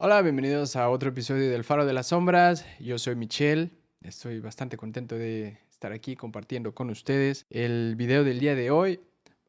Hola, bienvenidos a otro episodio del Faro de las Sombras. Yo soy Michelle. Estoy bastante contento de estar aquí compartiendo con ustedes el video del día de hoy.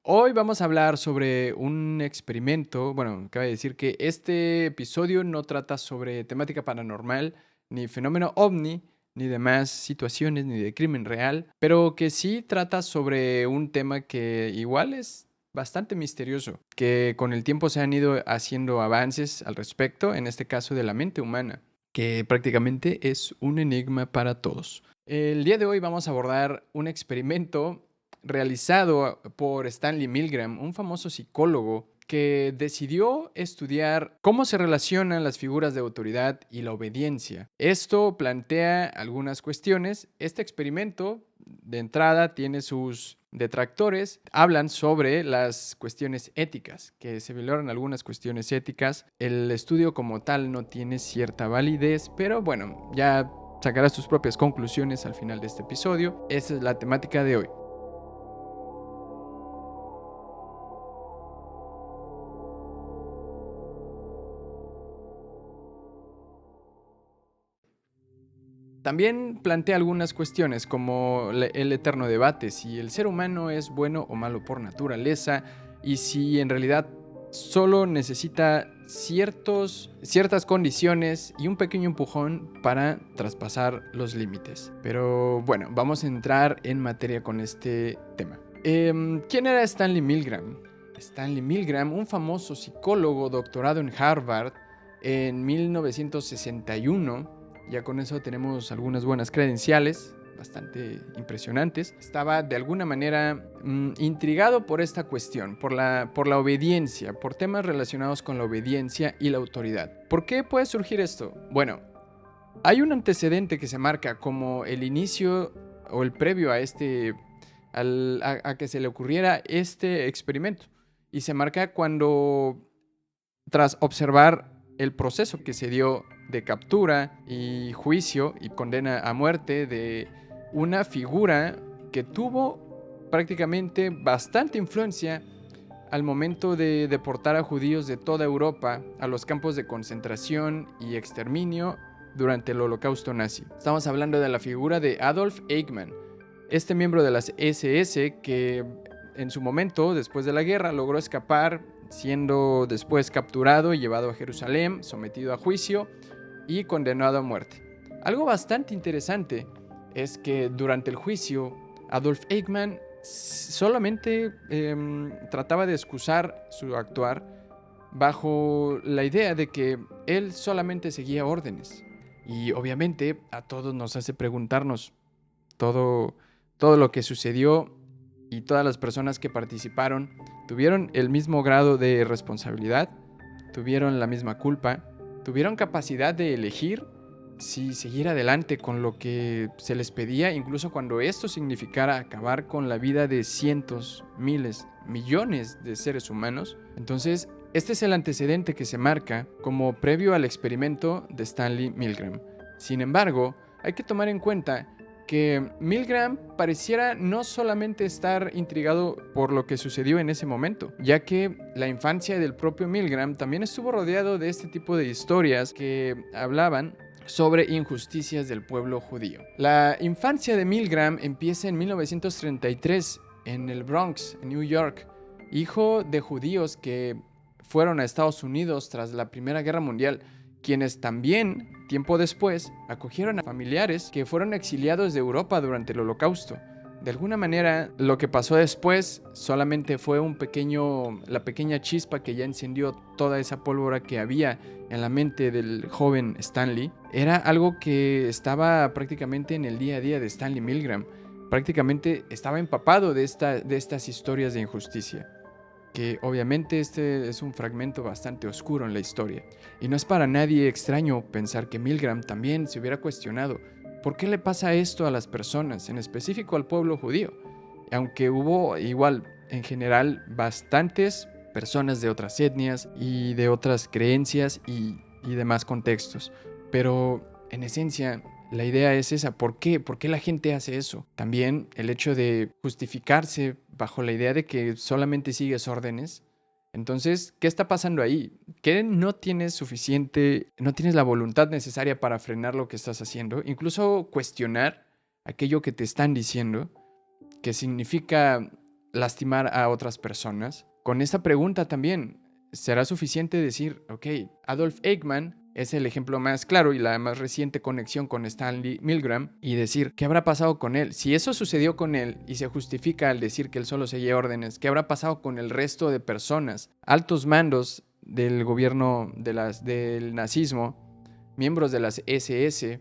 Hoy vamos a hablar sobre un experimento. Bueno, cabe decir que este episodio no trata sobre temática paranormal, ni fenómeno ovni, ni demás situaciones, ni de crimen real, pero que sí trata sobre un tema que igual es bastante misterioso, que con el tiempo se han ido haciendo avances al respecto, en este caso de la mente humana, que prácticamente es un enigma para todos. El día de hoy vamos a abordar un experimento realizado por Stanley Milgram, un famoso psicólogo que decidió estudiar cómo se relacionan las figuras de autoridad y la obediencia. Esto plantea algunas cuestiones. Este experimento, de entrada, tiene sus detractores. Hablan sobre las cuestiones éticas, que se valoran algunas cuestiones éticas. El estudio como tal no tiene cierta validez, pero bueno, ya sacarás tus propias conclusiones al final de este episodio. Esa es la temática de hoy. También plantea algunas cuestiones como el eterno debate, si el ser humano es bueno o malo por naturaleza y si en realidad solo necesita ciertas condiciones y un pequeño empujón para traspasar los límites. Pero bueno, vamos a entrar en materia con este tema. ¿Quién era Stanley Milgram? Stanley Milgram, un famoso psicólogo doctorado en Harvard en 1961. Ya con eso tenemos algunas buenas credenciales, bastante impresionantes. Estaba de alguna manera intrigado por esta cuestión, por la obediencia, por temas relacionados con la obediencia y la autoridad. ¿Por qué puede surgir esto? Bueno, hay un antecedente que se marca como el inicio o el previo a a que se le ocurriera este experimento. Y se marca cuando, tras observar el proceso que se dio de captura y juicio y condena a muerte de una figura que tuvo prácticamente bastante influencia al momento de deportar a judíos de toda Europa a los campos de concentración y exterminio durante el Holocausto nazi. Estamos hablando de la figura de Adolf Eichmann, este miembro de las SS que en su momento, después de la guerra, logró escapar, siendo después capturado y llevado a Jerusalén, sometido a juicio y condenado a muerte. Algo bastante interesante es que durante el juicio, Adolf Eichmann solamente trataba de excusar su actuar bajo la idea de que él solamente seguía órdenes. Y obviamente a todos nos hace preguntarnos todo, todo lo que sucedió y todas las personas que participaron tuvieron el mismo grado de responsabilidad, tuvieron la misma culpa, tuvieron capacidad de elegir si seguir adelante con lo que se les pedía, incluso cuando esto significara acabar con la vida de cientos, miles, millones de seres humanos. Entonces, este es el antecedente que se marca como previo al experimento de Stanley Milgram. Sin embargo, hay que tomar en cuenta que Milgram pareciera no solamente estar intrigado por lo que sucedió en ese momento, ya que la infancia del propio Milgram también estuvo rodeado de este tipo de historias que hablaban sobre injusticias del pueblo judío. La infancia de Milgram empieza en 1933 en el Bronx, en New York, hijo de judíos que fueron a Estados Unidos tras la Primera Guerra Mundial, quienes también, tiempo después, acogieron a familiares que fueron exiliados de Europa durante el Holocausto. De alguna manera, lo que pasó después solamente fue la pequeña chispa que ya encendió toda esa pólvora que había en la mente del joven Stanley. Era algo que estaba prácticamente en el día a día de Stanley Milgram. Prácticamente estaba empapado de estas historias de injusticia, que obviamente este es un fragmento bastante oscuro en la historia. Y no es para nadie extraño pensar que Milgram también se hubiera cuestionado ¿por qué le pasa esto a las personas, en específico al pueblo judío? Aunque hubo igual, en general, bastantes personas de otras etnias y de otras creencias y demás contextos. Pero en esencia, la idea es esa. ¿Por qué? ¿Por qué la gente hace eso? También el hecho de justificarse bajo la idea de que solamente sigues órdenes Entonces, ¿qué está pasando ahí? Que no tienes la voluntad necesaria para frenar lo que estás haciendo, incluso cuestionar aquello que te están diciendo, que significa lastimar a otras personas. Con esta pregunta también, ¿será suficiente decir, ok, Adolf Eichmann es el ejemplo más claro y la más reciente conexión con Stanley Milgram, y decir, ¿qué habrá pasado con él? Si eso sucedió con él y se justifica al decir que él solo seguía órdenes, ¿qué habrá pasado con el resto de personas, altos mandos del gobierno del nazismo, miembros de las SS,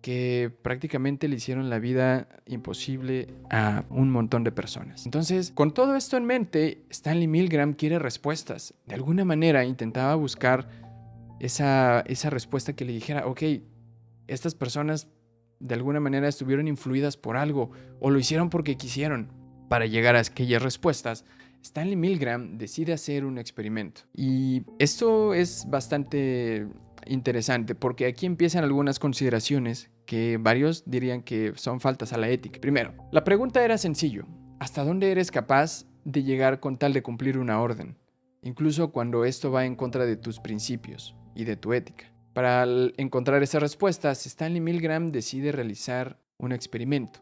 que prácticamente le hicieron la vida imposible a un montón de personas? Entonces, con todo esto en mente, Stanley Milgram quiere respuestas. De alguna manera intentaba buscar esa respuesta que le dijera, ok, estas personas de alguna manera estuvieron influidas por algo o lo hicieron porque quisieron. Para llegar a aquellas respuestas, Stanley Milgram decide hacer un experimento. Y esto es bastante interesante porque aquí empiezan algunas consideraciones que varios dirían que son faltas a la ética. Primero, la pregunta era sencillo: ¿hasta dónde eres capaz de llegar con tal de cumplir una orden? Incluso cuando esto va en contra de tus principios y de tu ética. Para encontrar esas respuestas, Stanley Milgram decide realizar un experimento.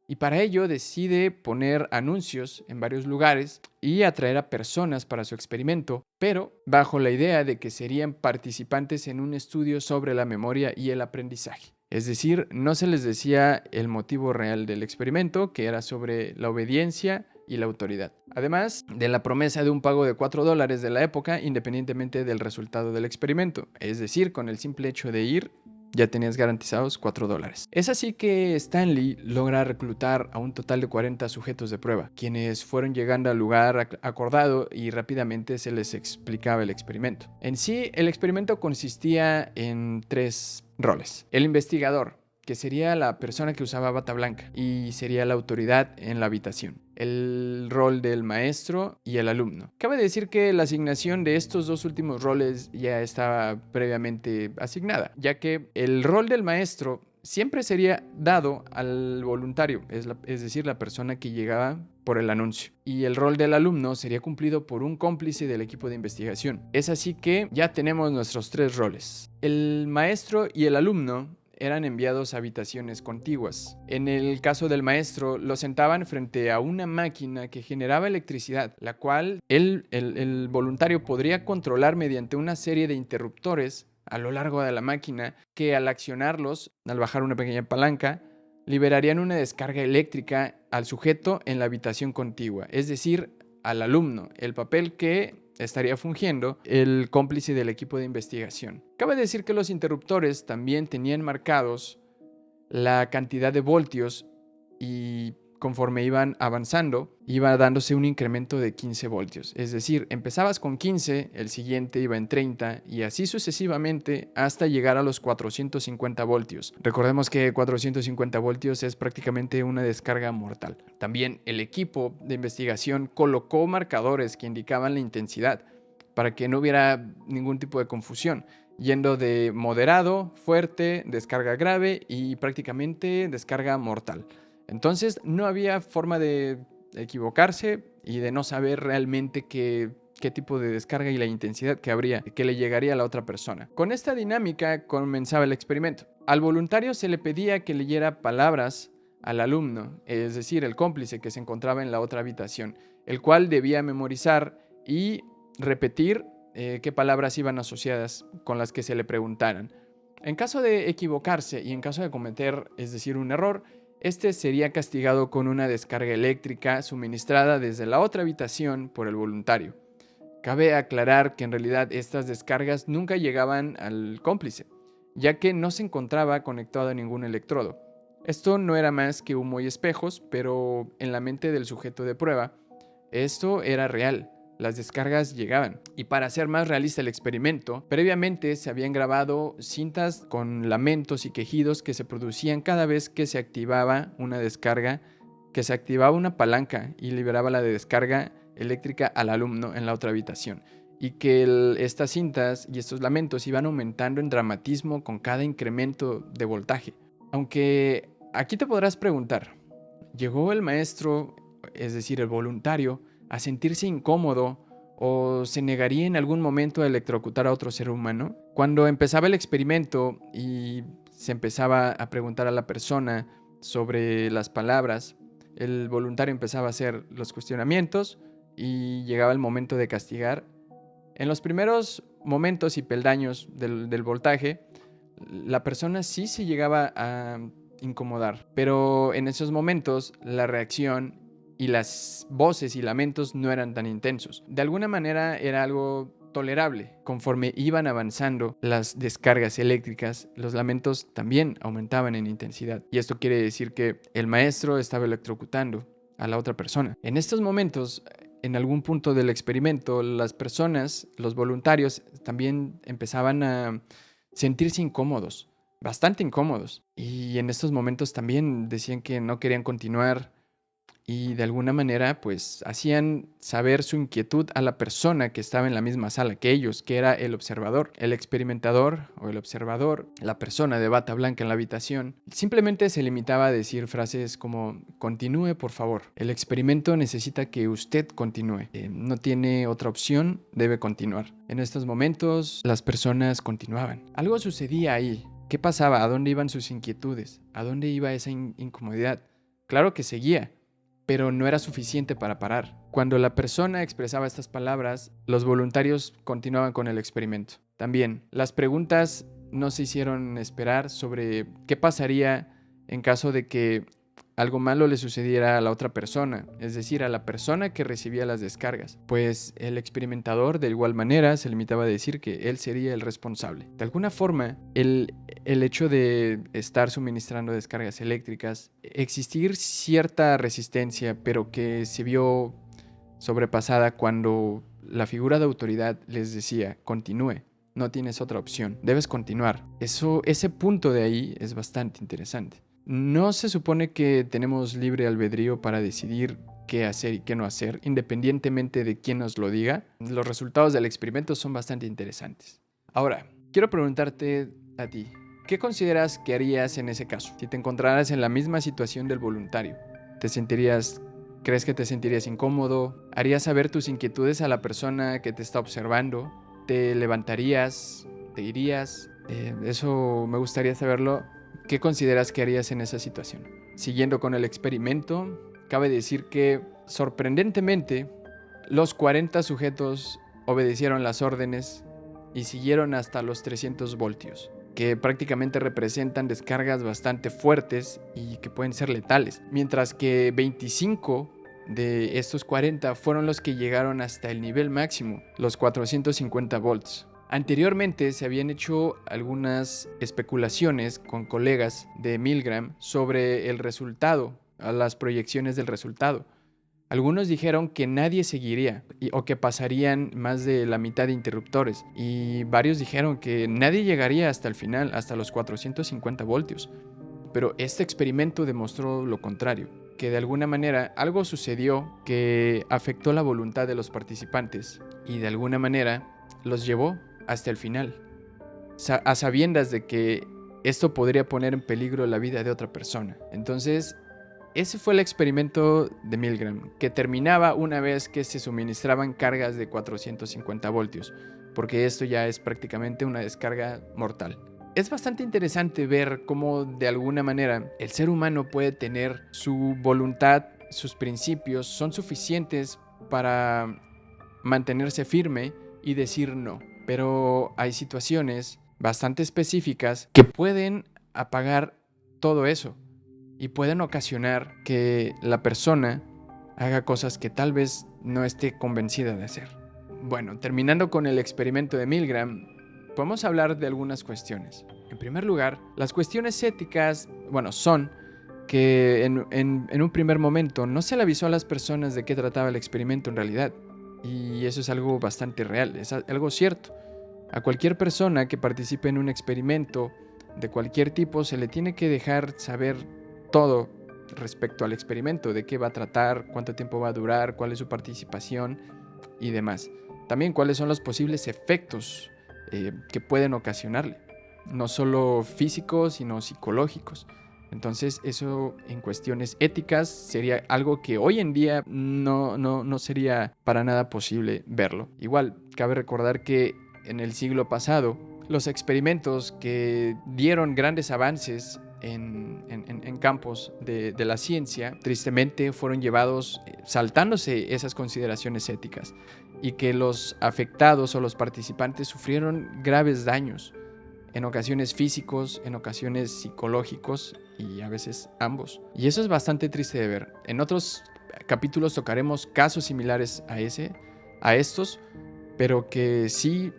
Y para ello decide poner anuncios en varios lugares y atraer a personas para su experimento, pero bajo la idea de que serían participantes en un estudio sobre la memoria y el aprendizaje. Es decir, no se les decía el motivo real del experimento, que era sobre la obediencia y la autoridad. Además de la promesa de un pago de $4 de la época, independientemente del resultado del experimento. Es decir, con el simple hecho de ir, ya tenías garantizados $4. Es así que Stanley logra reclutar a un total de 40 sujetos de prueba, quienes fueron llegando al lugar acordado y rápidamente se les explicaba el experimento. En sí, el experimento consistía en 3 roles. El investigador, que sería la persona que usaba bata blanca y sería la autoridad en la habitación. El rol del maestro y el alumno. Cabe decir que la asignación de estos 2 últimos roles ya estaba previamente asignada, ya que el rol del maestro siempre sería dado al voluntario, es decir, la persona que llegaba por el anuncio. Y el rol del alumno sería cumplido por un cómplice del equipo de investigación. Es así que ya tenemos nuestros 3 roles. El maestro y el alumno eran enviados a habitaciones contiguas. En el caso del maestro, lo sentaban frente a una máquina que generaba electricidad, la cual el voluntario podría controlar mediante una serie de interruptores a lo largo de la máquina que, al accionarlos, al bajar una pequeña palanca, liberarían una descarga eléctrica al sujeto en la habitación contigua, es decir, al alumno, el papel que estaría fungiendo el cómplice del equipo de investigación. Cabe decir que los interruptores también tenían marcados la cantidad de voltios y conforme iban avanzando, iba dándose un incremento de 15 voltios. Es decir, empezabas con 15, el siguiente iba en 30 y así sucesivamente hasta llegar a los 450 voltios. Recordemos que 450 voltios es prácticamente una descarga mortal. También el equipo de investigación colocó marcadores que indicaban la intensidad para que no hubiera ningún tipo de confusión, yendo de moderado, fuerte, descarga grave y prácticamente descarga mortal. Entonces no había forma de equivocarse y de no saber realmente qué tipo de descarga y la intensidad que le llegaría a la otra persona. Con esta dinámica comenzaba el experimento. Al voluntario se le pedía que leyera palabras al alumno, es decir, el cómplice que se encontraba en la otra habitación, el cual debía memorizar y repetir qué palabras iban asociadas con las que se le preguntaran. En caso de equivocarse y en caso de cometer, es decir, un error, este sería castigado con una descarga eléctrica suministrada desde la otra habitación por el voluntario. Cabe aclarar que en realidad estas descargas nunca llegaban al cómplice, ya que no se encontraba conectado a ningún electrodo. Esto no era más que humo y espejos, pero en la mente del sujeto de prueba, esto era real. Las descargas llegaban. Y para hacer más realista el experimento, previamente se habían grabado cintas con lamentos y quejidos que se producían cada vez que se activaba una descarga, que se activaba una palanca y liberaba la descarga eléctrica al alumno en la otra habitación. Y que estas cintas y estos lamentos iban aumentando en dramatismo con cada incremento de voltaje. Aunque aquí te podrás preguntar, ¿llegó el maestro, es decir, el voluntario, a sentirse incómodo ¿O se negaría en algún momento a electrocutar a otro ser humano? Cuando empezaba el experimento y se empezaba a preguntar a la persona sobre las palabras, el voluntario empezaba a hacer los cuestionamientos y llegaba el momento de castigar. En los primeros momentos y peldaños del voltaje, la persona sí se llegaba a incomodar, pero en esos momentos la reacción y las voces y lamentos no eran tan intensos. De alguna manera era algo tolerable. Conforme iban avanzando las descargas eléctricas, los lamentos también aumentaban en intensidad. Y esto quiere decir que el maestro estaba electrocutando a la otra persona. En estos momentos, en algún punto del experimento, las personas, los voluntarios, también empezaban a sentirse incómodos, bastante incómodos. Y en estos momentos también decían que no querían continuar y de alguna manera pues hacían saber su inquietud a la persona que estaba en la misma sala que ellos, que era el observador, el experimentador o el observador, la persona de bata blanca en la habitación. Simplemente se limitaba a decir frases como continúe por favor, el experimento necesita que usted continúe, no tiene otra opción, debe continuar. En estos momentos las personas continuaban. Algo sucedía ahí. ¿Qué pasaba? ¿A dónde iban sus inquietudes? ¿A dónde iba esa incomodidad? Claro que seguía, pero no era suficiente para parar. Cuando la persona expresaba estas palabras, los voluntarios continuaban con el experimento. También, las preguntas no se hicieron esperar sobre qué pasaría en caso de que algo malo le sucediera a la otra persona, es decir, a la persona que recibía las descargas, pues el experimentador de igual manera se limitaba a decir que él sería el responsable. De alguna forma, el hecho de estar suministrando descargas eléctricas, existir cierta resistencia, pero que se vio sobrepasada cuando la figura de autoridad les decía, continúe, no tienes otra opción, debes continuar. Ese punto de ahí es bastante interesante. No se supone que tenemos libre albedrío para decidir qué hacer y qué no hacer, independientemente de quién nos lo diga. Los resultados del experimento son bastante interesantes. Ahora, quiero preguntarte a ti, ¿qué consideras que harías en ese caso? Si te encontraras en la misma situación del voluntario, ¿crees que te sentirías incómodo? ¿Harías saber tus inquietudes a la persona que te está observando? ¿Te levantarías? ¿Te irías? Eso me gustaría saberlo. ¿Qué consideras que harías en esa situación? Siguiendo con el experimento, cabe decir que, sorprendentemente, los 40 sujetos obedecieron las órdenes y siguieron hasta los 300 voltios, que prácticamente representan descargas bastante fuertes y que pueden ser letales, mientras que 25 de estos 40 fueron los que llegaron hasta el nivel máximo, los 450 volts. Anteriormente se habían hecho algunas especulaciones con colegas de Milgram sobre el resultado, las proyecciones del resultado. Algunos dijeron que nadie seguiría o que pasarían más de la mitad de interruptores, y varios dijeron que nadie llegaría hasta el final, hasta los 450 voltios. Pero este experimento demostró lo contrario, que de alguna manera algo sucedió que afectó la voluntad de los participantes y de alguna manera los llevó hasta el final, a sabiendas de que esto podría poner en peligro la vida de otra persona. Entonces, ese fue el experimento de Milgram, que terminaba una vez que se suministraban cargas de 450 voltios, porque esto ya es prácticamente una descarga mortal. Es bastante interesante ver cómo de alguna manera el ser humano puede tener su voluntad, sus principios son suficientes para mantenerse firme y decir no. Pero hay situaciones bastante específicas que pueden apagar todo eso y pueden ocasionar que la persona haga cosas que tal vez no esté convencida de hacer. Bueno, terminando con el experimento de Milgram, podemos hablar de algunas cuestiones. En primer lugar, las cuestiones éticas, son que en un primer momento no se le avisó a las personas de qué trataba el experimento en realidad. Y eso es algo bastante real, es algo cierto. A cualquier persona que participe en un experimento de cualquier tipo se le tiene que dejar saber todo respecto al experimento, de qué va a tratar, cuánto tiempo va a durar, cuál es su participación y demás. También cuáles son los posibles efectos que pueden ocasionarle, no solo físicos, sino psicológicos. Entonces eso en cuestiones éticas sería algo que hoy en día no sería para nada posible verlo. Igual, cabe recordar que en el siglo pasado, los experimentos que dieron grandes avances en campos de la ciencia, tristemente fueron llevados saltándose esas consideraciones éticas, y que los afectados o los participantes sufrieron graves daños, en ocasiones físicos, en ocasiones psicológicos y a veces ambos. Y eso es bastante triste de ver. En otros capítulos tocaremos casos similares a estos, pero que sí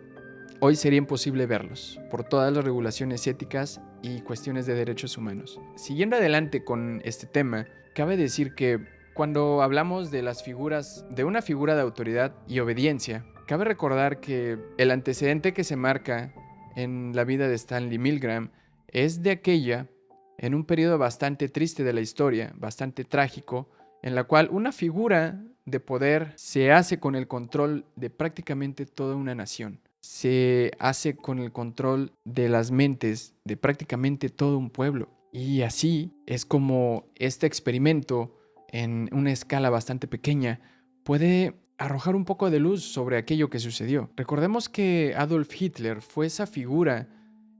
hoy sería imposible verlos por todas las regulaciones éticas y cuestiones de derechos humanos. Siguiendo adelante con este tema, cabe decir que cuando hablamos de las figuras, de una figura de autoridad y obediencia, cabe recordar que el antecedente que se marca en la vida de Stanley Milgram es de aquella, en un periodo bastante triste de la historia, bastante trágico, en la cual una figura de poder se hace con el control de prácticamente toda una nación. Se hace con el control de las mentes de prácticamente todo un pueblo. Y así es como este experimento, en una escala bastante pequeña, puede arrojar un poco de luz sobre aquello que sucedió. Recordemos que Adolf Hitler fue esa figura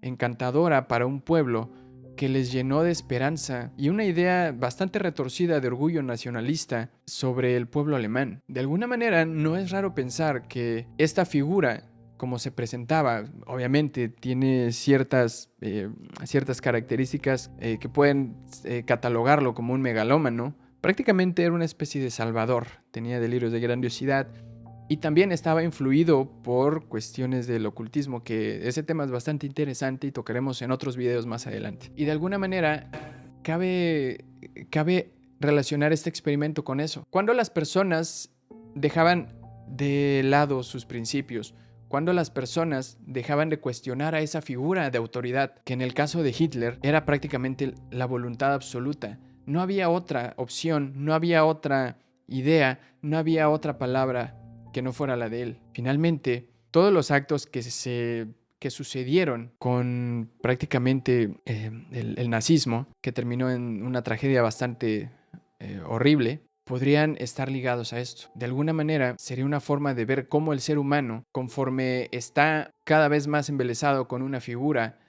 encantadora para un pueblo que les llenó de esperanza y una idea bastante retorcida de orgullo nacionalista sobre el pueblo alemán. De alguna manera, no es raro pensar que esta figura, como se presentaba, obviamente tiene ciertas características que pueden catalogarlo como un megalómano. Prácticamente era una especie de salvador, tenía delirios de grandiosidad y también estaba influido por cuestiones del ocultismo, que ese tema es bastante interesante y tocaremos en otros videos más adelante. Y de alguna manera cabe relacionar este experimento con eso. Cuando las personas dejaban de lado sus principios, cuando las personas dejaban de cuestionar a esa figura de autoridad, que en el caso de Hitler era prácticamente la voluntad absoluta, no había otra opción, no había otra idea, no había otra palabra que no fuera la de él. Finalmente, todos los actos que sucedieron con prácticamente el nazismo, que terminó en una tragedia bastante horrible, podrían estar ligados a esto. De alguna manera, sería una forma de ver cómo el ser humano, conforme está cada vez más embelesado con una figura,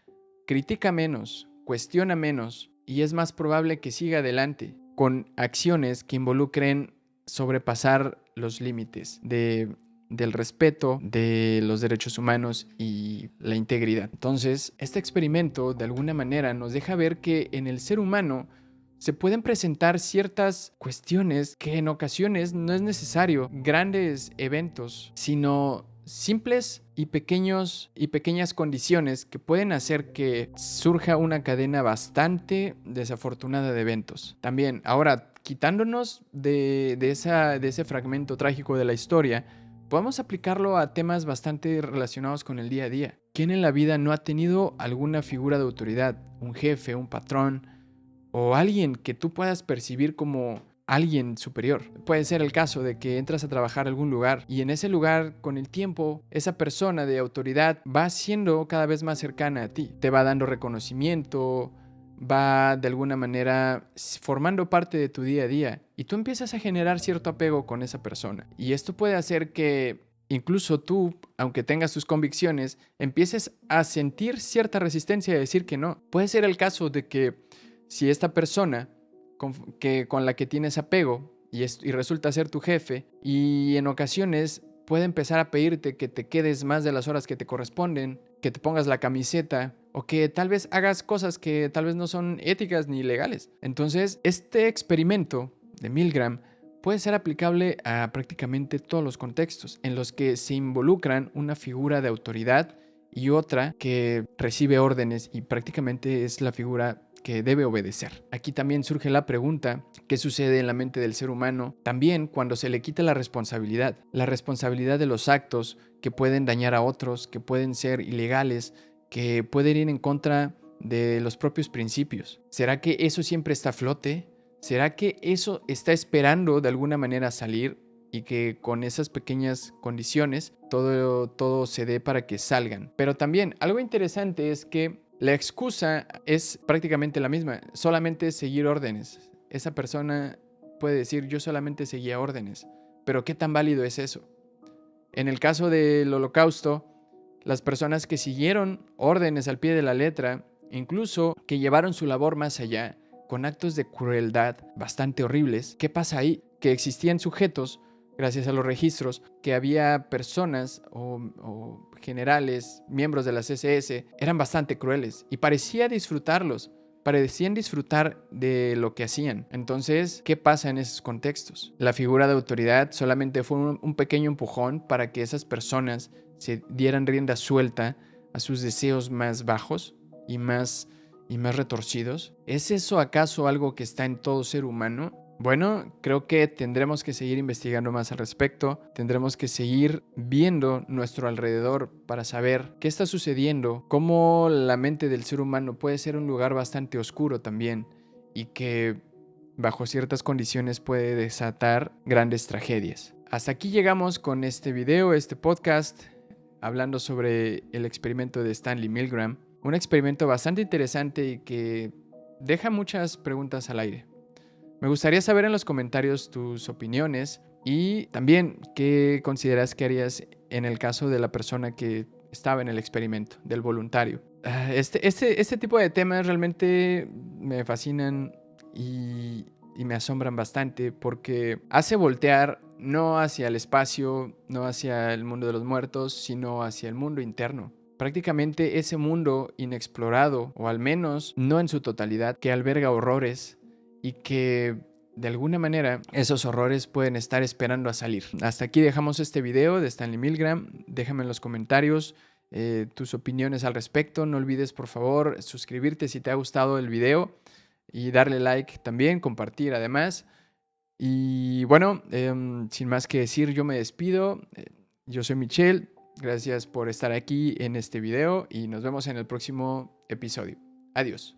critica menos, cuestiona menos y es más probable que siga adelante con acciones que involucren sobrepasar los límites del respeto, de los derechos humanos y la integridad. Entonces, este experimento de alguna manera nos deja ver que en el ser humano se pueden presentar ciertas cuestiones que en ocasiones no es necesario grandes eventos, sino simples y pequeñas condiciones que pueden hacer que surja una cadena bastante desafortunada de eventos. También, ahora, quitándonos de ese fragmento trágico de la historia, podemos aplicarlo a temas bastante relacionados con el día a día. ¿Quién en la vida no ha tenido alguna figura de autoridad? Un jefe, un patrón, o alguien que tú puedas percibir como alguien superior. Puede ser el caso de que entras a trabajar a algún lugar y en ese lugar, con el tiempo, esa persona de autoridad va siendo cada vez más cercana a ti. Te va dando reconocimiento, va de alguna manera formando parte de tu día a día y tú empiezas a generar cierto apego con esa persona. Y esto puede hacer que incluso tú, aunque tengas tus convicciones, empieces a sentir cierta resistencia a decir que no. Puede ser el caso de que si esta persona con la que tienes apego y resulta ser tu jefe, y en ocasiones puede empezar a pedirte que te quedes más de las horas que te corresponden, que te pongas la camiseta o que tal vez hagas cosas que tal vez no son éticas ni legales. Entonces, este experimento de Milgram puede ser aplicable a prácticamente todos los contextos en los que se involucran una figura de autoridad y otra que recibe órdenes y prácticamente es la figura que debe obedecer. Aquí también surge la pregunta: ¿qué sucede en la mente del ser humano también cuando se le quita la responsabilidad de los actos que pueden dañar a otros, que pueden ser ilegales, que pueden ir en contra de los propios principios? ¿Será que eso siempre está a flote? ¿Será que eso está esperando de alguna manera salir y que con esas pequeñas condiciones todo se dé para que salgan? Pero también algo interesante es que La excusa es prácticamente la misma, solamente seguir órdenes. Esa persona puede decir, yo solamente seguía órdenes, pero ¿qué tan válido es eso? En el caso del Holocausto, las personas que siguieron órdenes al pie de la letra, incluso que llevaron su labor más allá, con actos de crueldad bastante horribles, ¿qué pasa ahí? Que existían sujetos, gracias a los registros, que había personas o generales, miembros de las SS, eran bastante crueles y parecían disfrutar de lo que hacían. Entonces, ¿qué pasa en esos contextos? La figura de autoridad solamente fue un pequeño empujón para que esas personas se dieran rienda suelta a sus deseos más bajos y más retorcidos. ¿Es eso acaso algo que está en todo ser humano? Bueno, creo que tendremos que seguir investigando más al respecto, tendremos que seguir viendo nuestro alrededor para saber qué está sucediendo, cómo la mente del ser humano puede ser un lugar bastante oscuro también y que bajo ciertas condiciones puede desatar grandes tragedias. Hasta aquí llegamos con este video, este podcast, hablando sobre el experimento de Stanley Milgram, un experimento bastante interesante y que deja muchas preguntas al aire. Me gustaría saber en los comentarios tus opiniones y también qué consideras que harías en el caso de la persona que estaba en el experimento, del voluntario. Este tipo de temas realmente me fascinan y me asombran bastante porque hace voltear no hacia el espacio, no hacia el mundo de los muertos, sino hacia el mundo interno. Prácticamente ese mundo inexplorado, o al menos no en su totalidad, que alberga horrores y que de alguna manera esos horrores pueden estar esperando a salir. Hasta aquí dejamos este video de Stanley Milgram. Déjame en los comentarios tus opiniones al respecto. No olvides por favor suscribirte si te ha gustado el video y darle like también, compartir además. Y bueno, sin más que decir, yo me despido. Yo soy Michelle. Gracias por estar aquí en este video y nos vemos en el próximo episodio. Adiós.